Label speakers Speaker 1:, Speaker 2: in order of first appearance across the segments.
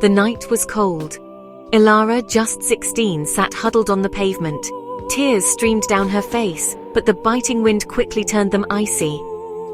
Speaker 1: The night was cold. Elara, just 16, sat huddled on the pavement. Tears streamed down her face, but the biting wind quickly turned them icy.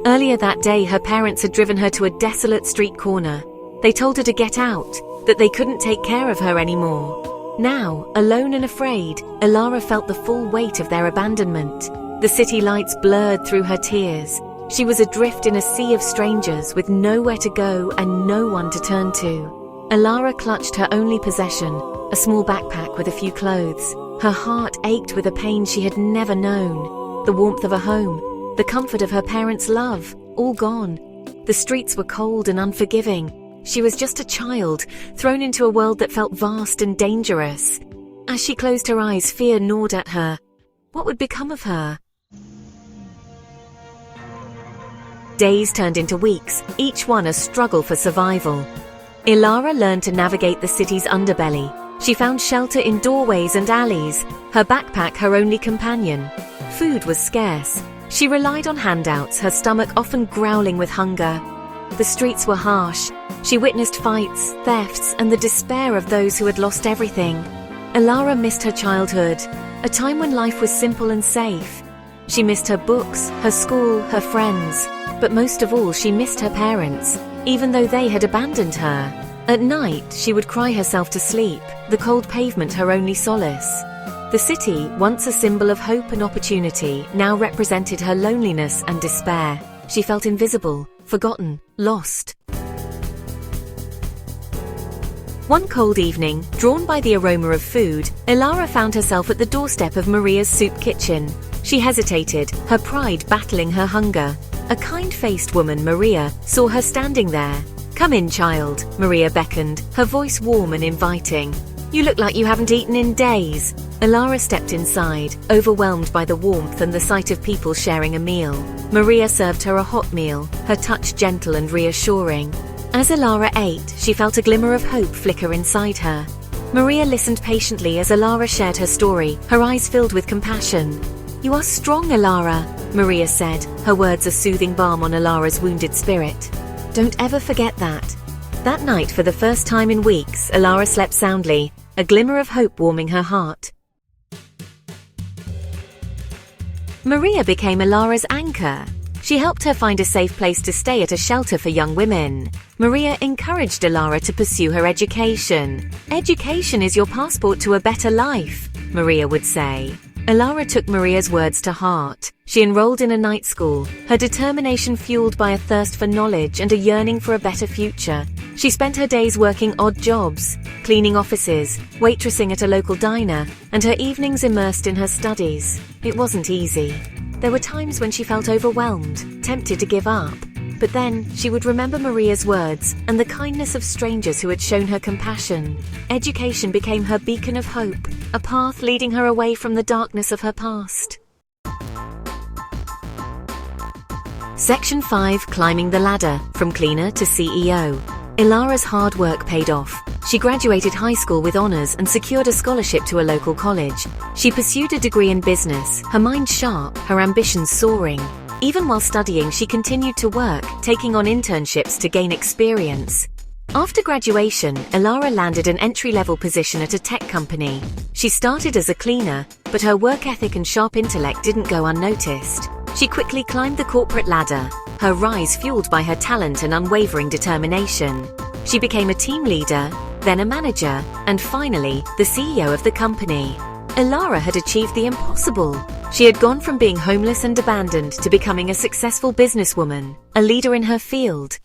Speaker 1: Earlier that day, her parents had driven her to a desolate street corner. They told her to get out, that they couldn't take care of her anymore. Now, alone and afraid, Elara felt the full weight of their abandonment. The city lights blurred through her tears. She was adrift in a sea of strangers with nowhere to go and no one to turn to. Elara clutched her only possession, a small backpack with a few clothes. Her heart ached with a pain she had never known. The warmth of a home, the comfort of her parents' love, all gone. The streets were cold and unforgiving. She was just a child, thrown into a world that felt vast and dangerous. As she closed her eyes, fear gnawed at her. What would become of her? Days turned into weeks, each one a struggle for survival. Elara learned to navigate the city's underbelly. She found shelter in doorways and alleys, her backpack her only companion. Food was scarce. She relied on handouts, her stomach often growling with hunger. The streets were harsh. She witnessed fights, thefts, and the despair of those who had lost everything. Elara missed her childhood, a time when life was simple and safe. She missed her books, her school, her friends. But most of all, she missed her parents, even though they had abandoned her. At night, she would cry herself to sleep, the cold pavement her only solace. The city, once a symbol of hope and opportunity, now represented her loneliness and despair. She felt invisible, forgotten, lost. One cold evening, drawn by the aroma of food, Elara found herself at the doorstep of Maria's soup kitchen. She hesitated, her pride battling her hunger. A kind-faced woman, Maria, saw her standing there. "Come in, child," Maria beckoned, her voice warm and inviting. "You look like you haven't eaten in days." Elara stepped inside, overwhelmed by the warmth and the sight of people sharing a meal. Maria served her a hot meal, her touch gentle and reassuring. As Elara ate, she felt a glimmer of hope flicker inside her. Maria listened patiently as Elara shared her story, her eyes filled with compassion. "You are strong, Elara," Maria said, her words a soothing balm on Elara's wounded spirit. "Don't ever forget that." That night, for the first time in weeks, Elara slept soundly, a glimmer of hope warming her heart. Maria became Elara's anchor. She helped her find a safe place to stay at a shelter for young women. Maria encouraged Elara to pursue her education. "Education is your passport to a better life," Maria would say. Elara took Maria's words to heart. She enrolled in a night school, her determination fueled by a thirst for knowledge and a yearning for a better future. She spent her days working odd jobs, cleaning offices, waitressing at a local diner, and her evenings immersed in her studies. It wasn't easy. There were times when she felt overwhelmed, tempted to give up. But then, she would remember Maria's words and the kindness of strangers who had shown her compassion. Education became her beacon of hope, a path leading her away from the darkness of her past. Section 5. Climbing the ladder, from cleaner to CEO. Elara's hard work paid off. She graduated high school with honors and secured a scholarship to a local college. She pursued a degree in business, her mind sharp, her ambitions soaring. Even while studying, she continued to work, taking on internships to gain experience. After graduation, Elara landed an entry-level position at a tech company. She started as a cleaner, but her work ethic and sharp intellect didn't go unnoticed. She quickly climbed the corporate ladder, her rise fueled by her talent and unwavering determination. She became a team leader, then a manager, and finally, the CEO of the company. Elara had achieved the impossible. She had gone from being homeless and abandoned to becoming a successful businesswoman, a leader in her field.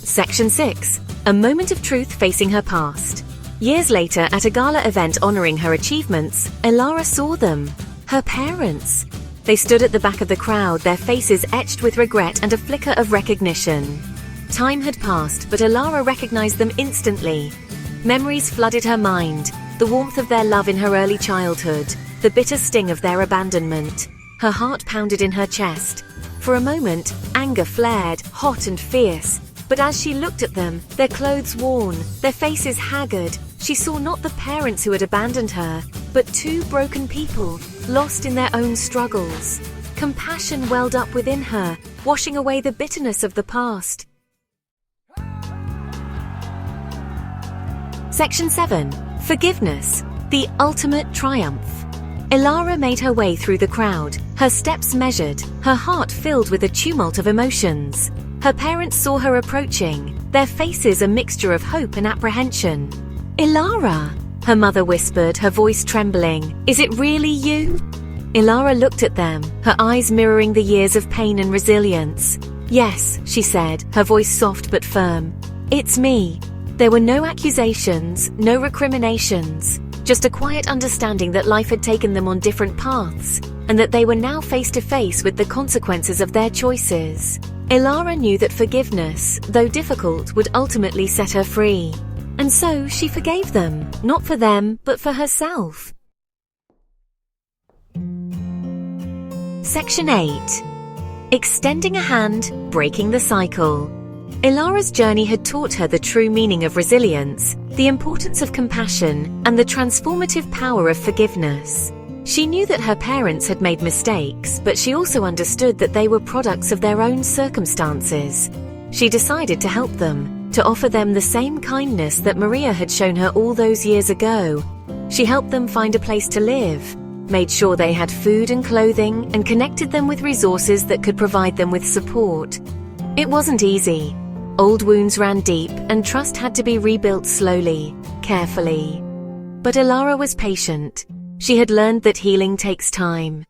Speaker 1: Section 6. A moment of truth facing her past. Years later, at a gala event honoring her achievements, Elara saw them. Her parents. They stood at the back of the crowd, their faces etched with regret and a flicker of recognition. Time had passed, but Elara recognized them instantly. Memories flooded her mind, the warmth of their love in her early childhood, the bitter sting of their abandonment. Her heart pounded in her chest. For a moment, anger flared, hot and fierce. But as she looked at them, their clothes worn, their faces haggard, she saw not the parents who had abandoned her, but two broken people, lost in their own struggles. Compassion welled up within her, washing away the bitterness of the past. Section 7. Forgiveness, the ultimate triumph. Elara made her way through the crowd, her steps measured, her heart filled with a tumult of emotions. Her parents saw her approaching, their faces a mixture of hope and apprehension. "Elara," her mother whispered, her voice trembling, "is it really you?" Elara looked at them, her eyes mirroring the years of pain and resilience. "Yes," she said, her voice soft but firm. "It's me." There were no accusations, no recriminations, just a quiet understanding that life had taken them on different paths, and that they were now face to face with the consequences of their choices. Elara knew that forgiveness, though difficult, would ultimately set her free. And so she forgave them, not for them, but for herself. Section 8. Extending a hand, breaking the cycle. Elara's journey had taught her the true meaning of resilience, the importance of compassion, and the transformative power of forgiveness. She knew that her parents had made mistakes, but she also understood that they were products of their own circumstances. She decided to help them, to offer them the same kindness that Maria had shown her all those years ago. She helped them find a place to live, made sure they had food and clothing, and connected them with resources that could provide them with support. It wasn't easy. Old wounds ran deep, and trust had to be rebuilt slowly, carefully. But Elara was patient. She had learned that healing takes time.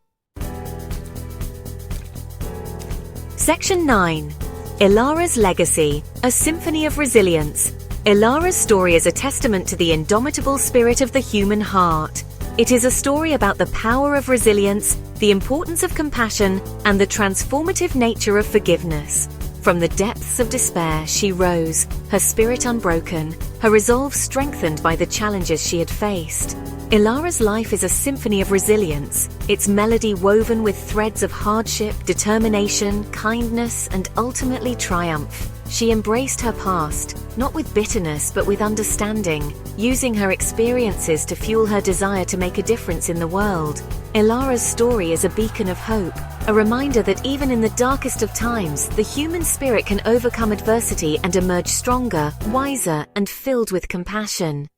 Speaker 1: Section 9. Elara's legacy, a symphony of resilience. Elara's story is a testament to the indomitable spirit of the human heart. It is a story about the power of resilience, the importance of compassion, and the transformative nature of forgiveness. From the depths of despair, she rose, her spirit unbroken, her resolve strengthened by the challenges she had faced. Elara's life is a symphony of resilience, its melody woven with threads of hardship, determination, kindness, and ultimately triumph. She embraced her past, not with bitterness but with understanding, using her experiences to fuel her desire to make a difference in the world. Elara's story is a beacon of hope, a reminder that even in the darkest of times, the human spirit can overcome adversity and emerge stronger, wiser, and filled with compassion.